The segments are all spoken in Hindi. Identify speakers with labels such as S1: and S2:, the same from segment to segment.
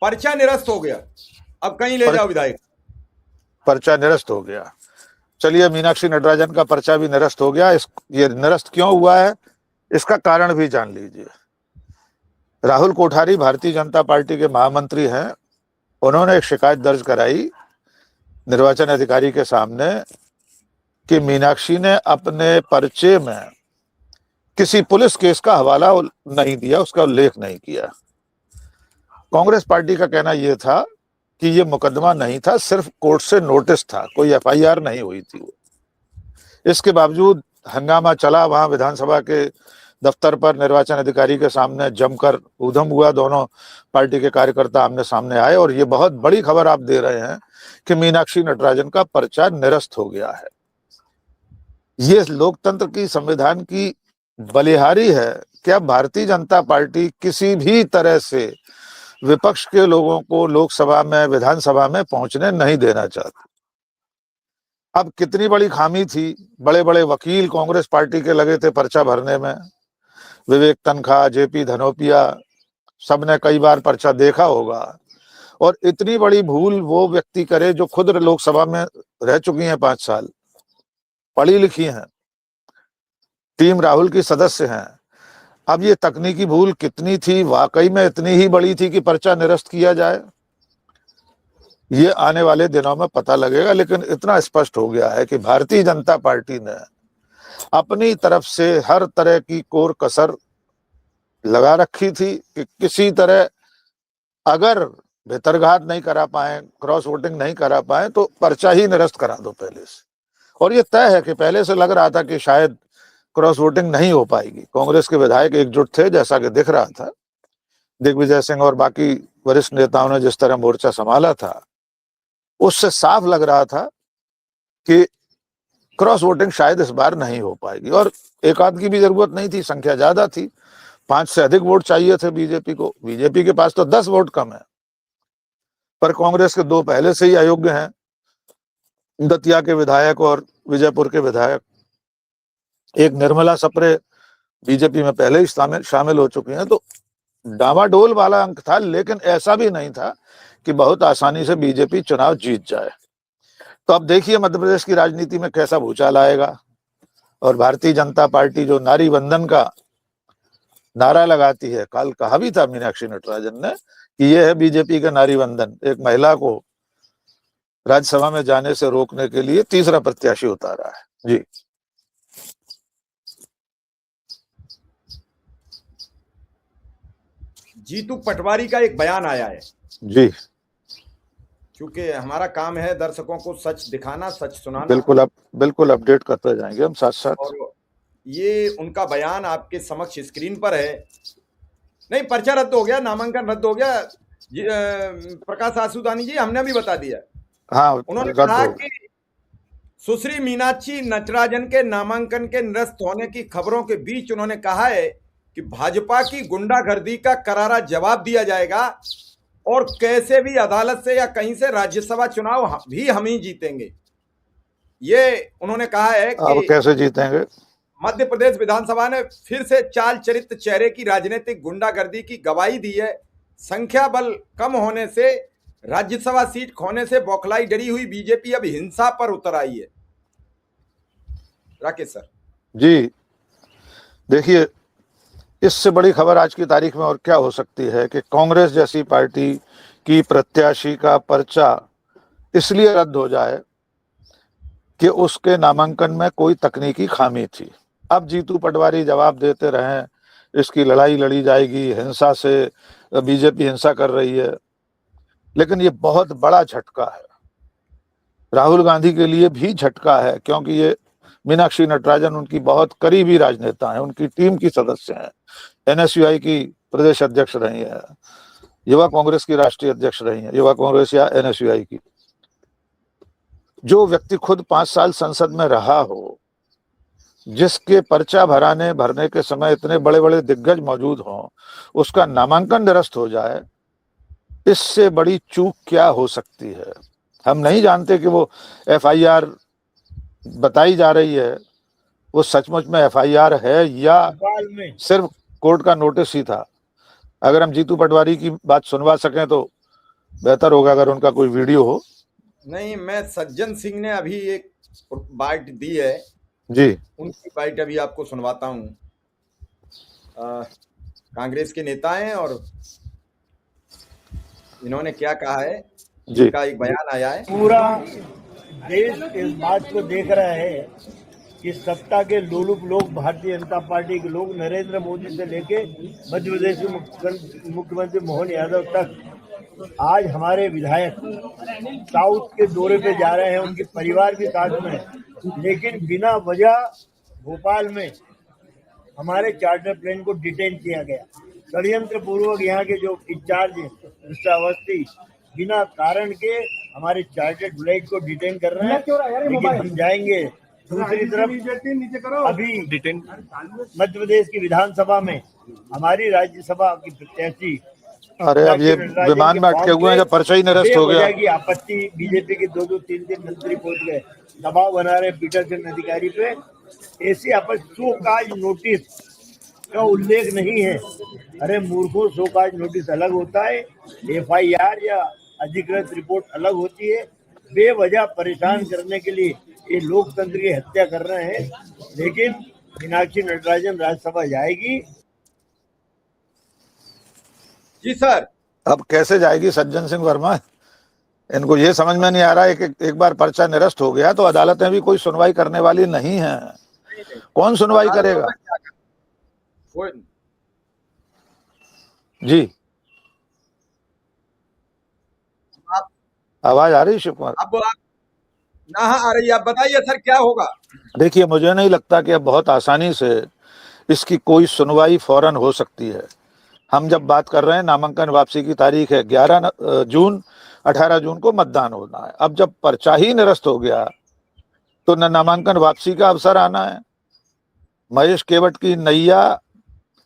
S1: पर्चा निरस्त हो गया, अब कहीं ले जाओ विधायक।
S2: पर्चा निरस्त हो गया। चलिए, मीनाक्षी नटराजन का पर्चा भी निरस्त हो गया। ये निरस्त क्यों हुआ है, इसका कारण भी जान लीजिए। राहुल कोठारी भारतीय जनता पार्टी के महामंत्री हैं। उन्होंने एक शिकायत दर्ज कराई निर्वाचन अधिकारी के सामने कि मीनाक्षी ने अपने पर्चे में किसी पुलिस केस का हवाला नहीं दिया, उसका उल्लेख नहीं किया। कांग्रेस पार्टी का कहना यह था कि यह मुकदमा नहीं था, सिर्फ कोर्ट से नोटिस था, कोई एफआईआर नहीं हुई थी। इसके बावजूद हंगामा चला, वहां विधानसभा के दफ्तर पर निर्वाचन अधिकारी के सामने जमकर ऊधम हुआ। दोनों पार्टी के कार्यकर्ता आमने सामने आए और ये बहुत बड़ी खबर आप दे रहे हैं कि मीनाक्षी नटराजन का पर्चा निरस्त हो गया है। ये लोकतंत्र की, संविधान की बलिहारी है। क्या भारतीय जनता पार्टी किसी भी तरह से विपक्ष के लोगों को लोकसभा में, विधानसभा में पहुंचने नहीं देना चाहती? अब कितनी बड़ी खामी थी, बड़े बड़े वकील कांग्रेस पार्टी के लगे थे पर्चा भरने में। विवेक तनखा, जेपी धनोपिया, सबने कई बार पर्चा देखा होगा। और इतनी बड़ी भूल वो व्यक्ति करे जो खुद लोकसभा में रह चुकी हैं 5 साल, पढ़ी लिखी हैं, टीम राहुल की सदस्य हैं। अब ये तकनीकी भूल कितनी थी, वाकई में इतनी ही बड़ी थी कि पर्चा निरस्त किया जाए? ये आने वाले दिनों में पता लगेगा। लेकिन इतना स्पष्ट हो गया है कि भारतीय जनता पार्टी ने अपनी तरफ से हर तरह की कोर कसर लगा रखी थी कि किसी तरह अगर भितरघात नहीं करा पाए, क्रॉस वोटिंग नहीं करा पाए, तो पर्चा ही निरस्त करा दो पहले से। और ये तय है कि पहले से लग रहा था कि शायद क्रॉस वोटिंग नहीं हो पाएगी। कांग्रेस के विधायक एकजुट थे, जैसा कि दिख रहा था। दिग्विजय सिंह और बाकी वरिष्ठ नेताओं ने जिस तरह मोर्चा संभाला था, उससे साफ लग रहा था कि क्रॉस वोटिंग शायद इस बार नहीं हो पाएगी। और एक आध की भी जरूरत नहीं थी, संख्या ज्यादा थी, 5 से अधिक वोट चाहिए थे बीजेपी को। बीजेपी के पास तो 10 वोट कम है, पर कांग्रेस के 2 पहले से ही अयोग्य हैं, दतिया के विधायक और विजयपुर के विधायक। एक निर्मला सप्रे बीजेपी में पहले ही शामिल हो चुकी हैं। तो डामाडोल वाला अंक था, लेकिन ऐसा भी नहीं था कि बहुत आसानी से बीजेपी चुनाव जीत जाए। तो अब देखिए मध्य प्रदेश की राजनीति में कैसा भूचाल आएगा। और भारतीय जनता पार्टी जो नारी वंदन का नारा लगाती है, कल कहा भी था मीनाक्षी नटराजन ने कि यह है बीजेपी का नारी वंदन, एक महिला को राज्यसभा में जाने से रोकने के लिए तीसरा प्रत्याशी उतारा है। जी
S1: जीतू पटवारी का एक बयान आया है
S2: जी,
S1: क्योंकि हमारा काम है दर्शकों को सच दिखाना, सच सुनाना।
S2: बिल्कुल अपडेट करते जाएंगे हम साथ साथ।
S1: और ये उनका बयान आपके समक्ष स्क्रीन पर है। नहीं, पर्चा रद्द हो गया, नामांकन रद्द हो गया। प्रकाश आसूदानी जी, हमने भी बता दिया।
S2: हाँ,
S1: उन्होंने कहा कि सुश्री मीनाक्षी नटराजन के नामांकन के निरस्त होने की खबरों के बीच उन्होंने कहा है कि भाजपा की गुंडागर्दी का करारा जवाब दिया जाएगा और कैसे भी अदालत से या कहीं से राज्यसभा चुनाव भी हम ही जीतेंगे। ये उन्होंने कहा है कि
S2: कैसे जीतेंगे?
S1: मध्य प्रदेश विधानसभा ने फिर से चाल चरित्र चेहरे की राजनीतिक गुंडागर्दी की गवाही दी है। संख्या बल कम होने से, राज्यसभा सीट खोने से बौखलाई डरी हुई बीजेपी अब हिंसा पर उतर आई है। राकेश सर
S2: जी, देखिए, इससे बड़ी खबर आज की तारीख में और क्या हो सकती है कि कांग्रेस जैसी पार्टी की प्रत्याशी का पर्चा इसलिए रद्द हो जाए कि उसके नामांकन में कोई तकनीकी खामी थी। अब जीतू पटवारी जवाब देते रहे, इसकी लड़ाई लड़ी जाएगी, हिंसा से, बीजेपी हिंसा कर रही है। लेकिन ये बहुत बड़ा झटका है, राहुल गांधी के लिए भी झटका है, क्योंकि ये मीनाक्षी नटराजन उनकी बहुत करीबी राजनेता हैं, उनकी टीम की सदस्य हैं, एनएसयूआई की प्रदेश अध्यक्ष रही है, युवा कांग्रेस की राष्ट्रीय अध्यक्ष रही है, युवा कांग्रेस या एनएसयूआई की। जो व्यक्ति खुद 5 साल संसद में रहा हो, जिसके पर्चा भरने के समय इतने बड़े बड़े दिग्गज मौजूद हों, उसका नामांकन निरस्त हो जाए, इससे बड़ी चूक क्या हो सकती है? हम नहीं जानते कि वो एफआईआर बताई जा रही है, वो सचमुच में एफआईआर है या सिर्फ कोर्ट का नोटिस ही था। अगर हम जीतू पटवारी की बात सुनवा सकें तो बेहतर होगा, अगर उनका कोई वीडियो हो।
S1: नहीं, मैं सज्जन सिंह ने अभी एक बाइट दी है,
S2: जी
S1: उनकी बाइट अभी आपको सुनवाता हूँ। कांग्रेस के नेता हैं और इन्होंने क्या कहा है,
S2: जी
S1: इनका एक बयान आया है।
S3: पूरा देश इस बात को देख रहा है कि सत्ता के लोलुप लोग, भारतीय जनता पार्टी के लोग, नरेंद्र मोदी से लेके मध्य प्रदेश के मुख्यमंत्री मोहन यादव तक आज हमारे विधायक साउथ के दौरे पे जा रहे हैं, उनके परिवार भी साथ में है। लेकिन बिना वजह भोपाल में हमारे चार्टर प्लेन को डिटेन किया गया, षड्यंत्र पूर्वक। यहाँ के जो इंचार्ज हैं मिस्टर अवस्थी बिना कारण के हमारे चार्टर्ड फ्लाइट को डिटेन कर रहे हैं। लेकिन हम जाएंगे दूसरी तरफ। अभी मध्य प्रदेश की विधानसभा में हमारी राज्यसभा की प्रत्याशी,
S2: अरे अब ये विमान में अटके हुए हैं, जब पर्चा ही निरस्त हो गया।
S3: की आपत्ति, बीजेपी के 2-2, 3-3 मंत्री पहुंच गए, दबाव बना रहे पीटरसन अधिकारी पे। ऐसी आपत्ति, शो काज नोटिस का उल्लेख नहीं है। अरे मूर्खों, शो काज नोटिस अलग होता है, FIR या अधिकृत रिपोर्ट अलग होती है। बेवजह परेशान करने के लिए ये लोकतंत्र की हत्या कर रहे हैं। लेकिन मीनाक्षी नटराजन राज्यसभा जाएगी।
S1: जी सर।
S2: अब कैसे जाएगी सज्जन सिंह वर्मा? इनको ये समझ में नहीं आ रहा है कि एक बार पर्चा निरस्त हो गया तो अदालतें भी कोई सुनवाई करने वाली नहीं है। कौन सुनवाई करेगा? जी आवाज आ रही है शिव कुमार?
S1: अब ना आ रही, आप बताइए सर क्या होगा?
S2: देखिए, मुझे नहीं लगता कि अब बहुत आसानी से इसकी कोई सुनवाई फौरन हो सकती है। हम जब बात कर रहे हैं, नामांकन वापसी की तारीख है 11 जून, 18 जून को मतदान होना है। अब जब पर्चा ही निरस्त हो गया तो न नामांकन वापसी का अवसर आना है। महेश केवट की नैया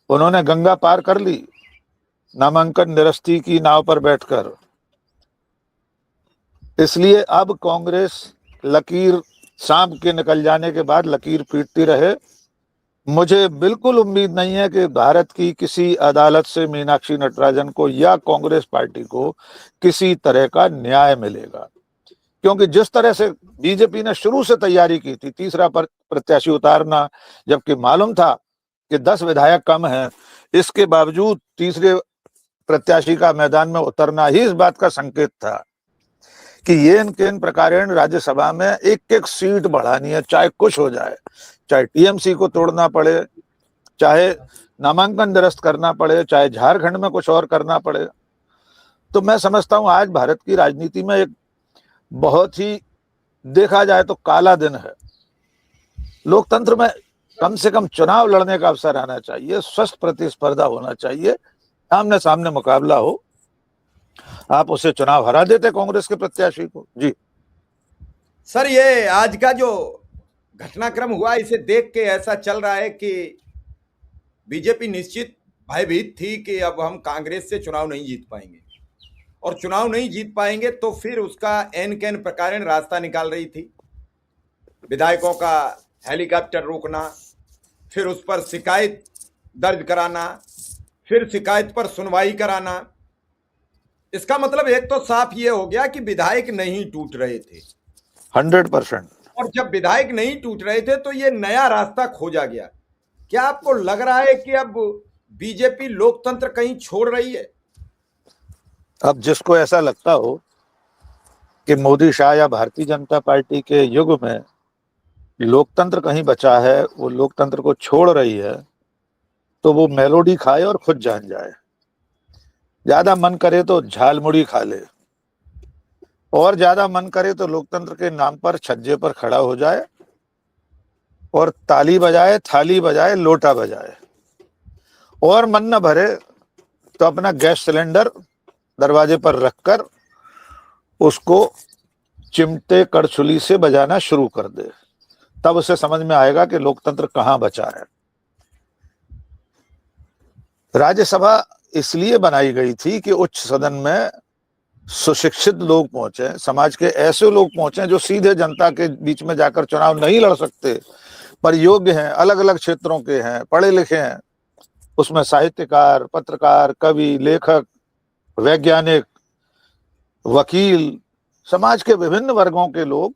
S2: उन्होंने गंगा पार कर ली नामांकन निरस्ती की नाव पर बैठकर। इसलिए अब कांग्रेस लकीर, सांप के निकल जाने के बाद लकीर पीटती रहे। मुझे बिल्कुल उम्मीद नहीं है कि भारत की किसी अदालत से मीनाक्षी नटराजन को या कांग्रेस पार्टी को किसी तरह का न्याय मिलेगा, क्योंकि जिस तरह से बीजेपी ने शुरू से तैयारी की थी तीसरा प्रत्याशी उतारना, जबकि मालूम था कि 10 विधायक कम हैं, इसके बावजूद तीसरे प्रत्याशी का मैदान में उतरना ही इस बात का संकेत था कि ये इन प्रकारेण राज्यसभा में एक सीट बढ़ानी है, चाहे कुछ हो जाए, चाहे टीएमसी को तोड़ना पड़े, चाहे नामांकन निरस्त करना पड़े, चाहे झारखंड में कुछ और करना पड़े। तो मैं समझता हूं आज भारत की राजनीति में एक बहुत ही, देखा जाए तो काला दिन है। लोकतंत्र में कम से कम चुनाव लड़ने का अवसर आना चाहिए, स्वस्थ प्रतिस्पर्धा होना चाहिए, आमने सामने मुकाबला हो। आप उसे चुनाव हरा देते कांग्रेस के प्रत्याशी को। जी
S1: सर, ये आज का जो घटनाक्रम हुआ, इसे देख के ऐसा चल रहा है कि बीजेपी निश्चित भयभीत थी कि अब हम कांग्रेस से चुनाव नहीं जीत पाएंगे, और चुनाव नहीं जीत पाएंगे तो फिर उसका एन कैन प्रकारेण रास्ता निकाल रही थी। विधायकों का हेलीकॉप्टर रोकना, फिर उस पर शिकायत दर्ज कराना, फिर शिकायत पर सुनवाई कराना। इसका मतलब एक तो साफ ये हो गया कि विधायक नहीं टूट रहे थे
S2: 100%।
S1: और जब विधायक नहीं टूट रहे थे तो ये नया रास्ता खोजा गया। क्या आपको लग रहा है कि अब बीजेपी लोकतंत्र कहीं छोड़ रही है?
S2: अब जिसको ऐसा लगता हो कि मोदी शाह या भारतीय जनता पार्टी के युग में लोकतंत्र कहीं बचा है, वो लोकतंत्र को छोड़ रही है, तो वो मेलोडी खाए और खुद जान जाए। ज्यादा मन करे तो झालमुड़ी खा ले, और ज्यादा मन करे तो लोकतंत्र के नाम पर छज्जे पर खड़ा हो जाए और ताली बजाए, थाली बजाए, लोटा बजाए। और मन न भरे तो अपना गैस सिलेंडर दरवाजे पर रखकर उसको चिमटे कड़छुली से बजाना शुरू कर दे, तब उसे समझ में आएगा कि लोकतंत्र कहां बचा है। राज्यसभा इसलिए बनाई गई थी कि उच्च सदन में सुशिक्षित लोग पहुंचे, समाज के ऐसे लोग पहुंचे जो सीधे जनता के बीच में जाकर चुनाव नहीं लड़ सकते, पर योग्य हैं, अलग अलग क्षेत्रों के हैं, पढ़े लिखे हैं, उसमें साहित्यकार, पत्रकार, कवि, लेखक, वैज्ञानिक, वकील, समाज के विभिन्न वर्गों के लोग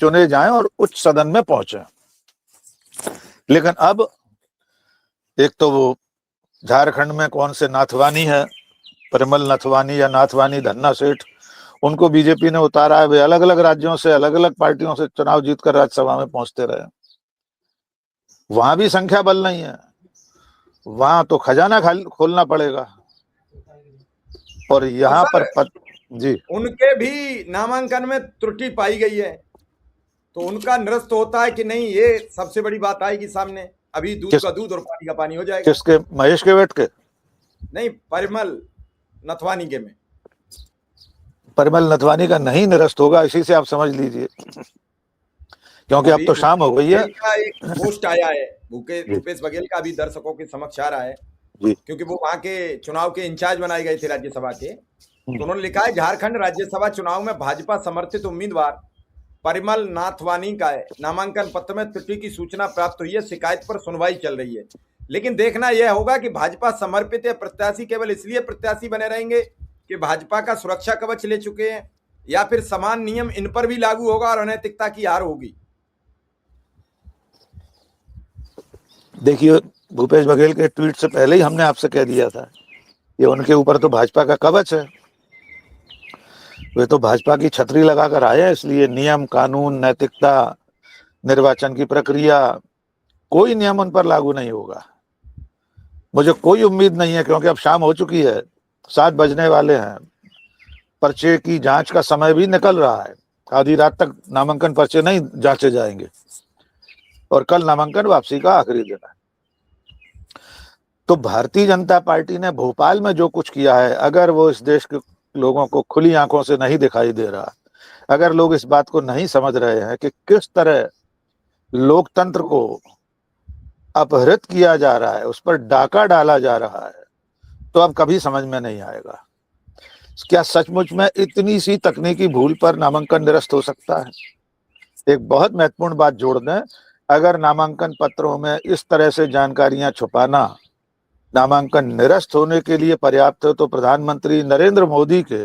S2: चुने जाएं और उच्च सदन में पहुंचे। लेकिन अब एक तो वो झारखंड में कौन से नाथवानी है, परिमल नथवानी या नाथवानी धन्ना सेठ, उनको बीजेपी ने उतारा है। वे अलग अलग राज्यों से, अलग अलग पार्टियों से चुनाव जीतकर राज्यसभा में पहुंचते रहे। वहां भी संख्या बल नहीं है, वहां तो खजाना खोलना पड़ेगा। और यहाँ पर जी,
S1: उनके भी नामांकन में त्रुटि पाई गई है, तो उनका निरस्त होता है कि नहीं, ये सबसे बड़ी बात आएगी सामने। अभी दूध का दूध और पानी का पानी हो जाएगा।
S2: किसके? महेश के वेट के?
S1: नहीं, परिमल नथवानी के में।
S2: परिमल नथवानी का नहीं निरस्त होगा, इसी से आप समझ लीजिए, क्योंकि अब तो शाम हो गई है।
S1: एक पोस्ट आया है भूपेश बघेल का, अभी दर्शकों के समक्ष आ रहा है, क्योंकि वो वहां के चुनाव के इंचार्ज बनाए गए थे राज्यसभा के। तो उन्होंने लिखा है, झारखंड राज्यसभा चुनाव में भाजपा समर्थित उम्मीदवार परिमल नाथवानी का नामांकन पत्र में त्रुटि की सूचना प्राप्त हुई है। शिकायत पर सुनवाई चल रही है। लेकिन देखना यह होगा कि भाजपा समर्पित या प्रत्याशी केवल इसलिए प्रत्याशी बने रहेंगे कि भाजपा का सुरक्षा कवच ले चुके हैं, या फिर समान नियम इन पर भी लागू होगा और अनैतिकता की हार होगी।
S2: देखिए, भूपेश बघेल के ट्वीट से पहले ही हमने आपसे कह दिया था, ये उनके ऊपर तो भाजपा का कवच है। वे तो भाजपा की छतरी लगाकर आए हैं, इसलिए नियम, कानून, नैतिकता, निर्वाचन की प्रक्रिया, कोई नियम उन पर लागू नहीं होगा। मुझे कोई उम्मीद नहीं है, क्योंकि अब शाम हो चुकी है, 7 बजने वाले हैं। पर्चे की जांच का समय भी निकल रहा है। आधी रात तक नामांकन पर्चे नहीं जांचे जाएंगे और कल नामांकन वापसी का आखिरी दिन है। तो भारतीय जनता पार्टी ने भोपाल में जो कुछ किया है, अगर वो इस देश के लोगों को खुली आंखों से नहीं दिखाई दे रहा, अगर लोग इस बात को नहीं समझ रहे हैं कि किस तरह लोकतंत्र को अपहृत किया जा रहा है, उस पर डाका डाला जा रहा है, तो अब कभी समझ में नहीं आएगा। क्या सचमुच में इतनी सी तकनीकी भूल पर नामांकन निरस्त हो सकता है? एक बहुत महत्वपूर्ण बात जोड़ दें, अगर नामांकन पत्रों में इस तरह से जानकारियां छुपाना नामांकन निरस्त होने के लिए पर्याप्त है, तो प्रधानमंत्री नरेंद्र मोदी के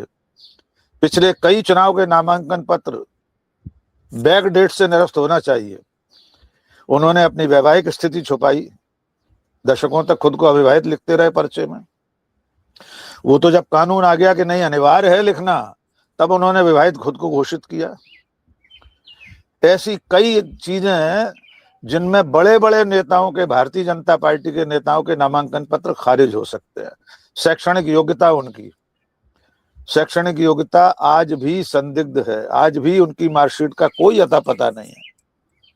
S2: पिछले कई चुनाव के नामांकन पत्र बैक डेट से निरस्त होना चाहिए। उन्होंने अपनी वैवाहिक स्थिति छुपाई, दशकों तक खुद को अविवाहित लिखते रहे पर्चे में। वो तो जब कानून आ गया कि नहीं अनिवार्य है लिखना, तब उन्होंने विवाहित खुद को घोषित किया। ऐसी कई चीजें हैं जिनमें बड़े बड़े नेताओं के, भारतीय जनता पार्टी के नेताओं के नामांकन पत्र खारिज हो सकते हैं। शैक्षणिक योग्यता, उनकी शैक्षणिक योग्यता आज भी संदिग्ध है। आज भी उनकी मार्कशीट का कोई अता पता नहीं है।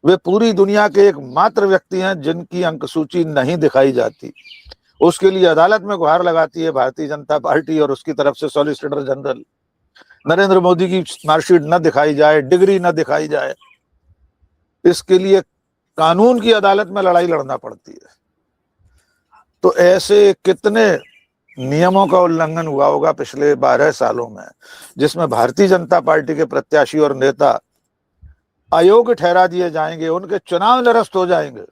S2: वे पूरी दुनिया के एकमात्र व्यक्ति हैं जिनकी अंक सूची नहीं दिखाई जाती। उसके लिए अदालत में गुहार लगाती है भारतीय जनता पार्टी और उसकी तरफ से सॉलिसिटर जनरल। नरेंद्र मोदी की मार्कशीट न दिखाई जाए, डिग्री न दिखाई जाए, इसके लिए कानून की अदालत में लड़ाई लड़ना पड़ती है। तो ऐसे कितने नियमों का उल्लंघन हुआ होगा पिछले 12 सालों में, जिसमें भारतीय जनता पार्टी के प्रत्याशी और नेता अयोग्य ठहरा दिए जाएंगे, उनके चुनाव निरस्त हो जाएंगे।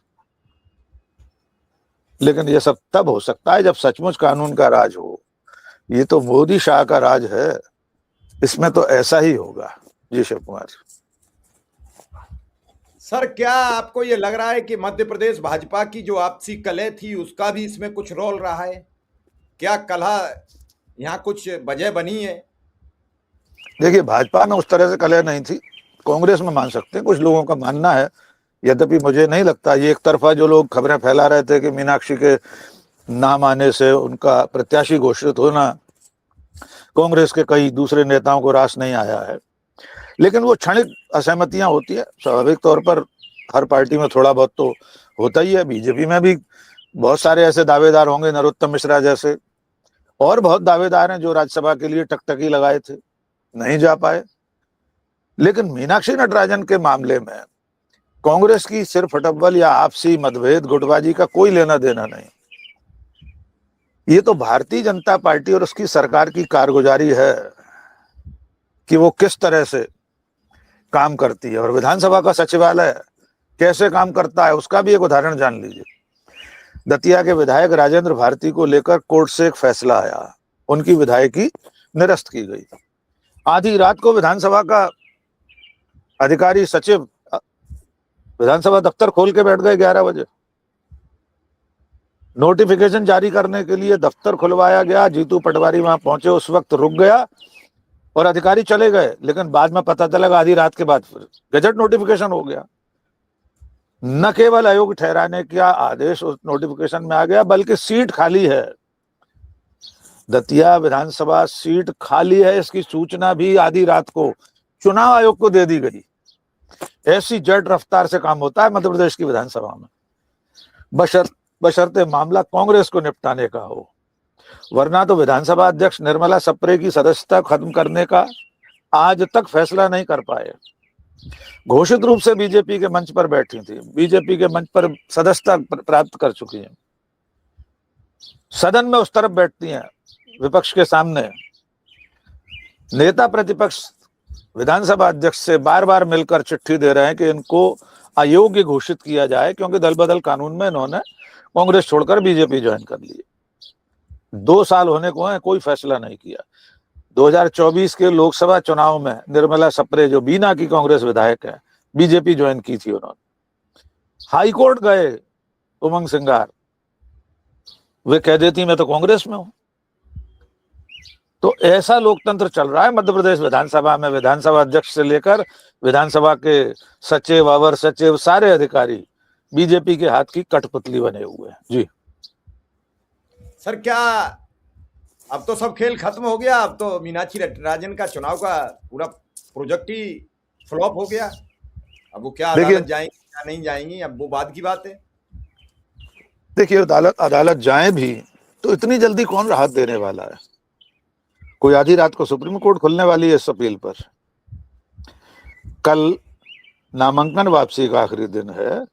S2: लेकिन ये सब तब हो सकता है जब सचमुच कानून का राज हो। ये तो मोदी शाह का राज है, इसमें तो ऐसा ही होगा। जी शिव कुमार
S1: सर, क्या आपको ये लग रहा है कि मध्य प्रदेश भाजपा की जो आपसी कलह थी उसका भी इसमें कुछ रोल रहा है? क्या कलह यहाँ कुछ वजह बनी है?
S2: देखिए, भाजपा में उस तरह से कलह नहीं थी, कांग्रेस में मान सकते हैं, कुछ लोगों का मानना है। यद्यपि मुझे नहीं लगता, ये एक तरफा जो लोग खबरें फैला रहे थे कि मीनाक्षी के नाम आने से उनका प्रत्याशी घोषित होना कांग्रेस के कई दूसरे नेताओं को रास नहीं आया है। लेकिन वो क्षणिक असहमतियां होती है, स्वाभाविक तौर पर हर पार्टी में थोड़ा बहुत तो होता ही है। बीजेपी में भी बहुत सारे ऐसे दावेदार होंगे, नरोत्तम मिश्रा जैसे, और बहुत दावेदार हैं जो राज्यसभा के लिए टकटकी लगाए थे, नहीं जा पाए। लेकिन मीनाक्षी नटराजन के मामले में कांग्रेस की सिर्फ हटब्बल या आपसी मतभेद, गुटबाजी का कोई लेना देना नहीं। ये तो भारतीय जनता पार्टी और उसकी सरकार की कारगुजारी है कि वो किस तरह से काम करती है, और विधानसभा का सचिवालय कैसे काम करता है, उसका भी एक उदाहरण जान लीजिए। दतिया के विधायक राजेंद्र भारती को लेकर कोर्ट से एक फैसला आया, उनकी विधायकी निरस्त की गई। आधी रात को विधानसभा का अधिकारी सचिव विधानसभा दफ्तर खोल के बैठ गए 11 बजे। नोटिफिकेशन जारी करने के लिए दफ्तर खुलवाया गया, जीतू पटवारी वहां पहुंचे, उस वक्त रुक गया और अधिकारी चले गए, लेकिन बाद में पता चला आधी रात के बाद फिर गजट नोटिफिकेशन हो गया। न केवल आयोग ठहराने का आदेश उस नोटिफिकेशन में आ गया, बल्कि सीट खाली है, दतिया विधानसभा सीट खाली है, इसकी सूचना भी आधी रात को चुनाव आयोग को दे दी गई। ऐसी जेट रफ्तार से काम होता है मध्य प्रदेश की विधानसभा में, बशर्ते मामला कांग्रेस को निपटाने का हो, वरना तो विधानसभा अध्यक्ष निर्मला सप्रे की सदस्यता खत्म करने का आज तक फैसला नहीं कर पाए। घोषित रूप से बीजेपी के मंच पर बैठी थी, बीजेपी के मंच पर सदस्यता प्राप्त कर चुकी है, सदन में उस तरफ बैठती हैं, विपक्ष के सामने। नेता प्रतिपक्ष विधानसभा अध्यक्ष से बार बार मिलकर चिट्ठी दे रहे हैं कि इनको अयोग्य घोषित किया जाए, क्योंकि दल बदल कानून में इन्होंने कांग्रेस छोड़कर बीजेपी ज्वाइन कर ली। 2 साल होने को है, कोई फैसला नहीं किया। 2024 के लोकसभा चुनाव में निर्मला सप्रे, जो बीना की कांग्रेस विधायक है, बीजेपी ज्वाइन की थी उन्होंने, हाई कोर्ट गए उमंग सिंगार, वे कह देती मैं तो कांग्रेस में हूं। तो ऐसा लोकतंत्र चल रहा है मध्य प्रदेश विधानसभा में। विधानसभा अध्यक्ष से लेकर विधानसभा के सचिव, अवर सचिव, सारे अधिकारी बीजेपी के हाथ की कठपुतली बने हुए हैं। जी
S1: सर, क्या अब तो सब खेल खत्म हो गया? अब तो मीनाक्षी नटराजन का चुनाव का पूरा प्रोजेक्ट ही फ्लॉप हो गया। अब वो क्या अदालत जाएंगी क्या नहीं जाएंगी, अब वो बाद की बात है।
S2: देखिए, अदालत जाए भी तो इतनी जल्दी कौन राहत देने वाला है? कोई आधी रात को सुप्रीम कोर्ट खुलने वाली है इस अपील पर। कल नामांकन वापसी का आखिरी दिन है।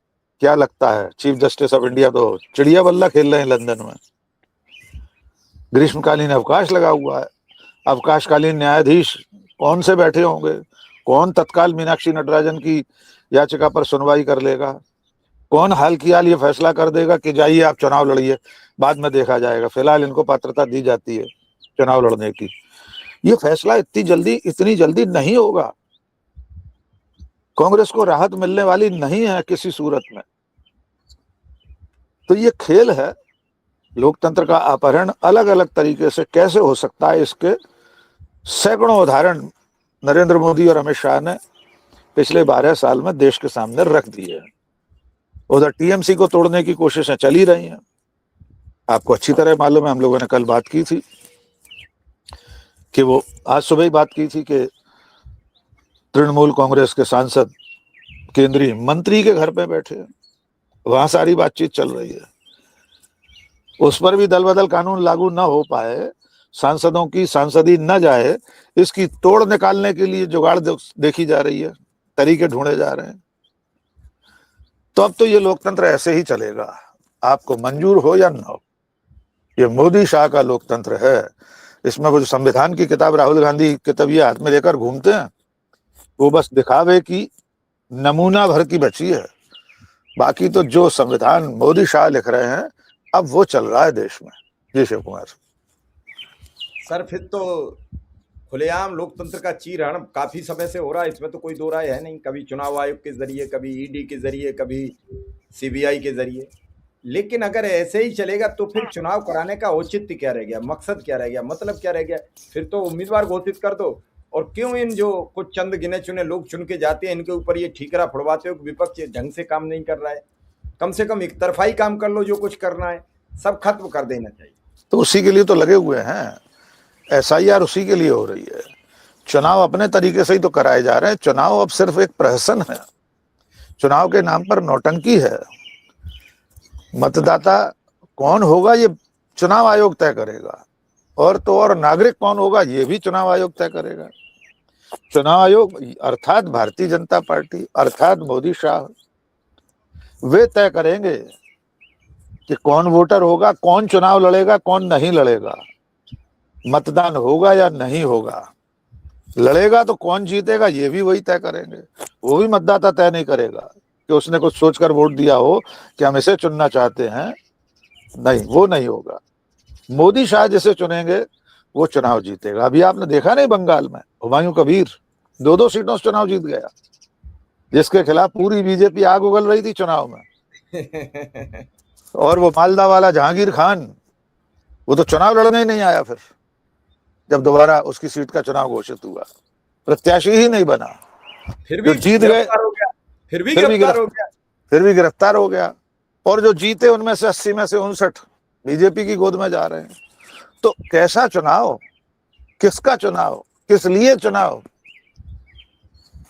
S2: क्या लगता है चीफ जस्टिस ऑफ इंडिया तो चिड़िया बल्ला खेल रहे हैं लंदन में। ग्रीष्मकालीन अवकाश लगा हुआ है। अवकाशकालीन न्यायाधीश कौन से बैठे होंगे? कौन तत्काल मीनाक्षी नटराजन की याचिका पर सुनवाई कर लेगा? कौन हाल की हाल ये फैसला कर देगा कि जाइए आप चुनाव लड़िए, बाद में देखा जाएगा, फिलहाल इनको पात्रता दी जाती है चुनाव लड़ने की। ये फैसला इतनी जल्दी नहीं होगा। कांग्रेस को राहत मिलने वाली नहीं है किसी सूरत में। तो ये खेल है लोकतंत्र का अपहरण। अलग अलग तरीके से कैसे हो सकता है, इसके सैकड़ों उदाहरण नरेंद्र मोदी और अमित शाह ने पिछले 12 साल में देश के सामने रख दिए हैं। उधर टीएमसी को तोड़ने की कोशिशें चली रही हैं। आपको अच्छी तरह मालूम है, हम लोगों ने कल बात की थी कि वो आज सुबह ही बात की थी कि तृणमूल कांग्रेस के सांसद केंद्रीय मंत्री के घर पे बैठे हैं, वहां सारी बातचीत चल रही है। उस पर भी दल बदल कानून लागू न हो पाए, सांसदों की सांसदी न जाए, इसकी तोड़ निकालने के लिए जुगाड़ देखी जा रही है, तरीके ढूंढे जा रहे हैं। तो अब तो ये लोकतंत्र ऐसे ही चलेगा, आपको मंजूर हो या न हो। ये मोदी शाह का लोकतंत्र है। इसमें वो जो संविधान की किताब राहुल गांधी किताबिया हाथ में लेकर घूमते हैं, वो बस दिखावे की नमूना भर की बची है। बाकी तो जो संविधान मोदी शाह लिख रहे हैं, अब वो चल रहा है देश में। जी शिव कुमार
S1: सर, फिर तो खुलेआम लोकतंत्र का चीरहरण काफी समय से हो रहा है, इसमें तो कोई दो राय है नहीं। कभी चुनाव आयोग के जरिए, कभी ईडी के जरिए, कभी सीबीआई के जरिए। लेकिन अगर ऐसे ही चलेगा तो फिर चुनाव कराने का औचित्य क्या रह गया, मकसद क्या रह गया, मतलब क्या रह गया? फिर तो उम्मीदवार घोषित कर दो। और क्यों इन जो कुछ चंद गिने चुने लोग चुन के जाते हैं, इनके ऊपर ये ठीकरा फुड़वाते हो कि विपक्ष ढंग से काम नहीं कर रहा है? कम से कम एक तरफाई काम कर लो, जो कुछ करना है सब खत्म कर देना चाहिए।
S2: तो उसी के लिए तो लगे हुए हैं। एसआईआर उसी के लिए हो रही है। चुनाव अपने तरीके से ही तो कराए जा रहे हैं। चुनाव अब सिर्फ एक प्रहसन है, चुनाव के नाम पर नौटंकी है। मतदाता कौन होगा ये चुनाव आयोग तय करेगा, और तो और नागरिक कौन होगा ये भी चुनाव आयोग तय करेगा। चुनाव आयोग अर्थात भारतीय जनता पार्टी अर्थात मोदी शाह, वे तय करेंगे कि कौन वोटर होगा, कौन चुनाव लड़ेगा, कौन नहीं लड़ेगा, मतदान होगा या नहीं होगा, लड़ेगा तो कौन जीतेगा ये भी वही तय करेंगे। वो भी मतदाता तय नहीं करेगा कि उसने कुछ सोचकर वोट दिया हो कि हम इसे चुनना चाहते हैं, नहीं, वो नहीं होगा। मोदी शाह जिसे चुनेंगे वो चुनाव जीतेगा। अभी आपने देखा नहीं बंगाल में हुमायूं कबीर 2-2 सीटों से चुनाव जीत गया, जिसके खिलाफ पूरी बीजेपी आग उगल रही थी चुनाव में। और वो मालदा वाला जहांगीर खान, वो तो चुनाव लड़ने ही नहीं आया। फिर जब दोबारा उसकी सीट का चुनाव घोषित हुआ, प्रत्याशी ही नहीं बना।
S1: फिर
S2: जो
S1: भी
S2: जीत गए
S1: गिरफ्तार हो गया, फिर भी गिरफ्तार हो गया।
S2: फिर भी गिरफ्तार हो गया। और जो जीते उनमें से 80 में से 59 बीजेपी की गोद में जा रहे हैं। तो कैसा चुनाव, किसका चुनाव, किस लिए चुनाव?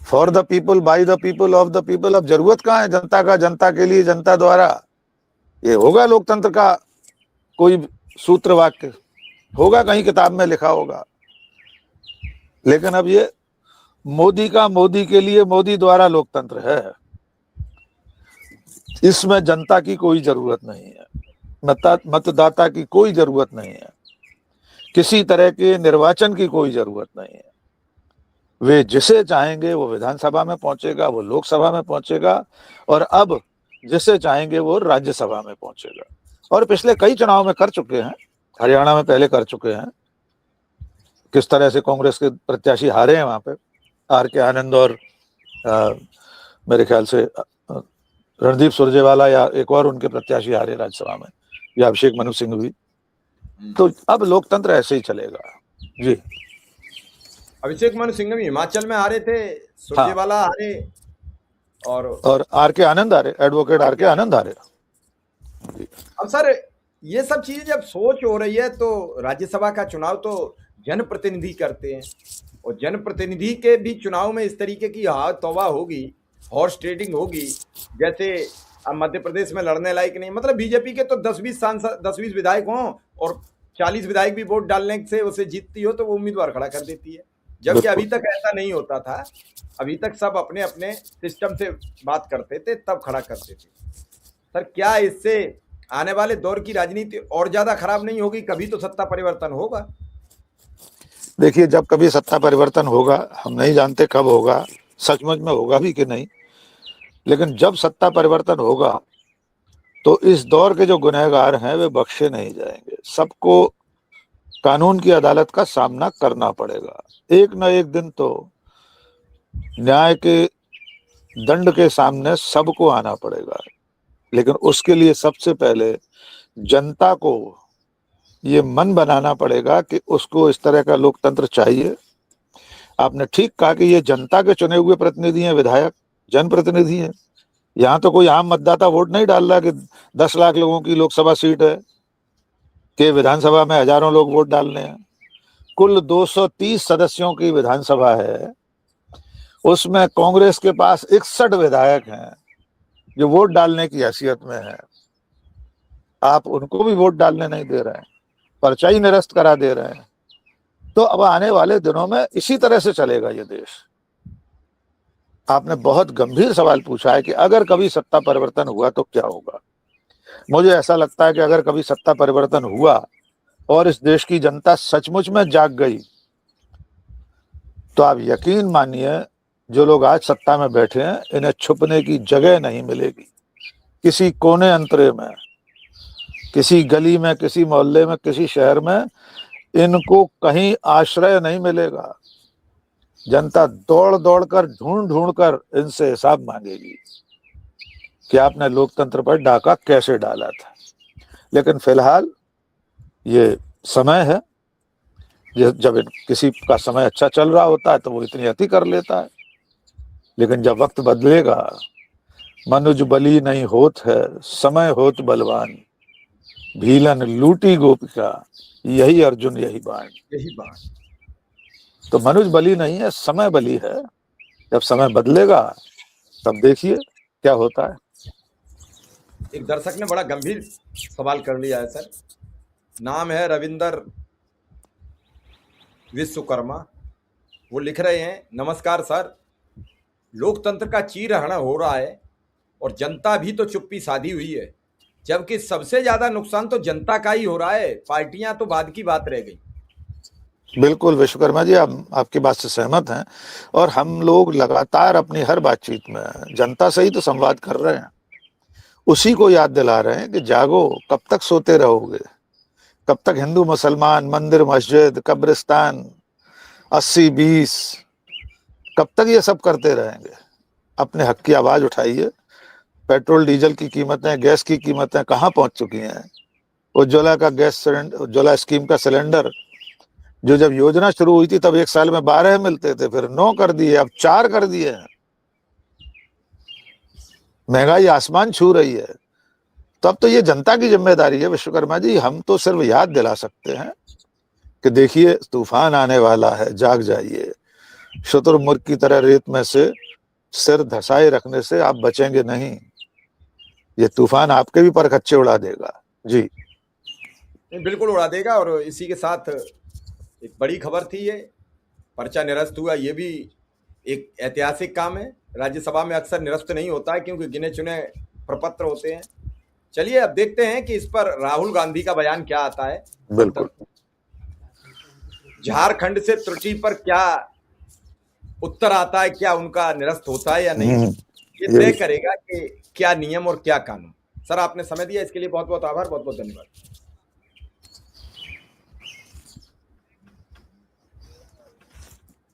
S2: For the people, by the people, of the people. अब जरूरत कहाँ है जनता का, जनता के लिए, जनता द्वारा? ये होगा लोकतंत्र का कोई सूत्र वाक्य, होगा कहीं किताब में लिखा होगा। लेकिन अब ये मोदी का, मोदी के लिए, मोदी द्वारा लोकतंत्र है। इसमें जनता की कोई जरूरत नहीं है, मतदाता की कोई जरूरत नहीं है, किसी तरह के निर्वाचन की कोई जरूरत नहीं है। वे जिसे चाहेंगे वो विधानसभा में पहुंचेगा, वो लोकसभा में पहुंचेगा, और अब जिसे चाहेंगे वो राज्यसभा में पहुंचेगा। और पिछले कई चुनाव में कर चुके हैं। हरियाणा में पहले कर चुके हैं। किस तरह से कांग्रेस के प्रत्याशी हारे हैं वहां पे, आर.के. आनंद और मेरे ख्याल से रणदीप सुरजेवाला या एक और उनके प्रत्याशी हारे राज्यसभा में, या अभिषेक मनु सिंह भी। तो अब लोकतंत्र ऐसे ही चलेगा जी।
S1: अभिषेक मनु सिंह भी हिमाचल में हारे थे, सुरजेवाला हारे, और
S2: आर.के. आनंद हारे, एडवोकेट आर.के. आनंद हारे।
S1: अब सर ये सब चीजें जब सोच हो रही है तो राज्यसभा का चुनाव तो जनप्रतिनिधि करते हैं, और जनप्रतिनिधि के भी चुनाव में इस तरीके की तौबा होगी, हॉर्स ट्रेडिंग होगी, जैसे अब मध्य प्रदेश में लड़ने लायक नहीं। मतलब बीजेपी के तो 10-20 सांसद, 10-20 विधायक हों और 40 विधायक भी वोट डालने से उसे जीतती हो तो वो उम्मीदवार खड़ा कर देती है, जबकि अभी तक ऐसा नहीं होता था। अभी तक सब अपने अपने सिस्टम से बात करते थे, तब खड़ा करते थे। सर क्या इससे आने वाले दौर की राजनीति और ज्यादा खराब नहीं होगी? कभी तो सत्ता परिवर्तन होगा।
S2: देखिए, जब कभी सत्ता परिवर्तन होगा, हम नहीं जानते कब होगा, सचमुच में होगा भी कि नहीं, लेकिन जब सत्ता परिवर्तन होगा तो इस दौर के जो गुनहगार हैं वे बख्शे नहीं जाएंगे। सबको कानून की अदालत का सामना करना पड़ेगा। एक न एक दिन तो न्याय के दंड के सामने सबको आना पड़ेगा। लेकिन उसके लिए सबसे पहले जनता को ये मन बनाना पड़ेगा कि उसको इस तरह का लोकतंत्र चाहिए। आपने ठीक कहा कि ये जनता के चुने हुए प्रतिनिधि हैं, विधायक जनप्रतिनिधि हैं। यहाँ तो कोई आम मतदाता वोट नहीं डाल रहा कि 10 लाख लोगों की लोकसभा सीट है कि विधानसभा में हजारों लोग वोट डालने हैं। कुल 230 सदस्यों की विधानसभा है, उसमें कांग्रेस के पास 61 विधायक हैं जो वोट डालने की हैसियत में है। आप उनको भी वोट डालने नहीं दे रहे हैं, पर्चा ही निरस्त करा दे रहे हैं। तो अब आने वाले दिनों में इसी तरह से चलेगा ये देश। आपने बहुत गंभीर सवाल पूछा है कि अगर कभी सत्ता परिवर्तन हुआ तो क्या होगा। मुझे ऐसा लगता है कि अगर कभी सत्ता परिवर्तन हुआ और इस देश की जनता सचमुच में जाग गई तो आप यकीन मानिए, जो लोग आज सत्ता में बैठे हैं इन्हें छुपने की जगह नहीं मिलेगी। किसी कोने अंतरे में, किसी गली में, किसी मोहल्ले में, किसी शहर में इनको कहीं आश्रय नहीं मिलेगा। जनता दौड़ दौड़ कर, ढूंढ ढूंढ कर इनसे हिसाब मांगेगी कि आपने लोकतंत्र पर डाका कैसे डाला था। लेकिन फिलहाल ये समय है, जब किसी का समय अच्छा चल रहा होता है तो वो इतनी अति कर लेता है। लेकिन जब वक्त बदलेगा, मनुज बली नहीं होत है, समय होत बलवान, भीलन लूटी गोपिका, यही अर्जुन यही बाण।
S1: यही बात।
S2: तो मनुज बली नहीं है, समय बली है। जब समय बदलेगा तब देखिए क्या होता है।
S1: एक दर्शक ने बड़ा गंभीर सवाल कर लिया है सर। नाम है रविंदर विश्वकर्मा। वो लिख रहे हैं, नमस्कार सर, लोकतंत्र का चीरहरण हो रहा है और जनता भी तो चुप्पी साधी हुई है, जबकि सबसे ज्यादा नुकसान तो जनता का ही हो रहा है। पार्टियां तो बाद की बात रह गई।
S2: बिल्कुल विश्वकर्मा जी, हम आपकी बात से सहमत हैं। और हम लोग लगातार अपनी हर बातचीत में जनता से ही तो संवाद कर रहे हैं। उसी को याद दिला रहे हैं कि जागो, कब तक सोते रहोगे, कब तक हिंदू मुसलमान, मंदिर मस्जिद, कब्रिस्तान, 80-20, कब तक ये सब करते रहेंगे। अपने हक की आवाज उठाइए। पेट्रोल डीजल की कीमतें, गैस की कीमतें कहाँ पहुंच चुकी हैं। उज्ज्वला का गैस सिलेंडर, उज्ज्वला स्कीम का सिलेंडर जो जब योजना शुरू हुई थी तब 1 साल में 12 मिलते थे, फिर 9 कर दिए, अब 4 कर दिए हैं। महंगाई आसमान छू रही है। तो अब तो ये जनता की जिम्मेदारी है विश्वकर्मा जी। हम तो सिर्फ याद दिला सकते हैं कि देखिए तूफान आने वाला है, जाग जाइए। शुतुरमुर्ग की तरह रेत में से सिर धसाए रखने से आप बचेंगे नहीं। ये तूफान आपके भी परखच्चे उड़ा देगा जी।
S1: बिल्कुल उड़ा देगा। और इसी के साथ एक बड़ी खबर थी, ये पर्चा निरस्त हुआ, ये भी एक ऐतिहासिक काम है। राज्यसभा में अक्सर निरस्त नहीं होता है क्योंकि गिने चुने प्रपत्र होते हैं। चलिए अब देखते हैं कि इस पर राहुल गांधी का बयान क्या आता है।
S2: बिल्कुल।
S1: झारखंड से त्रुटि पर क्या उत्तर आता है, क्या उनका निरस्त होता है या नहीं, ये तय करेगा कि क्या नियम और क्या कानून। सर आपने समय दिया इसके लिए बहुत बहुत आभार, बहुत बहुत धन्यवाद।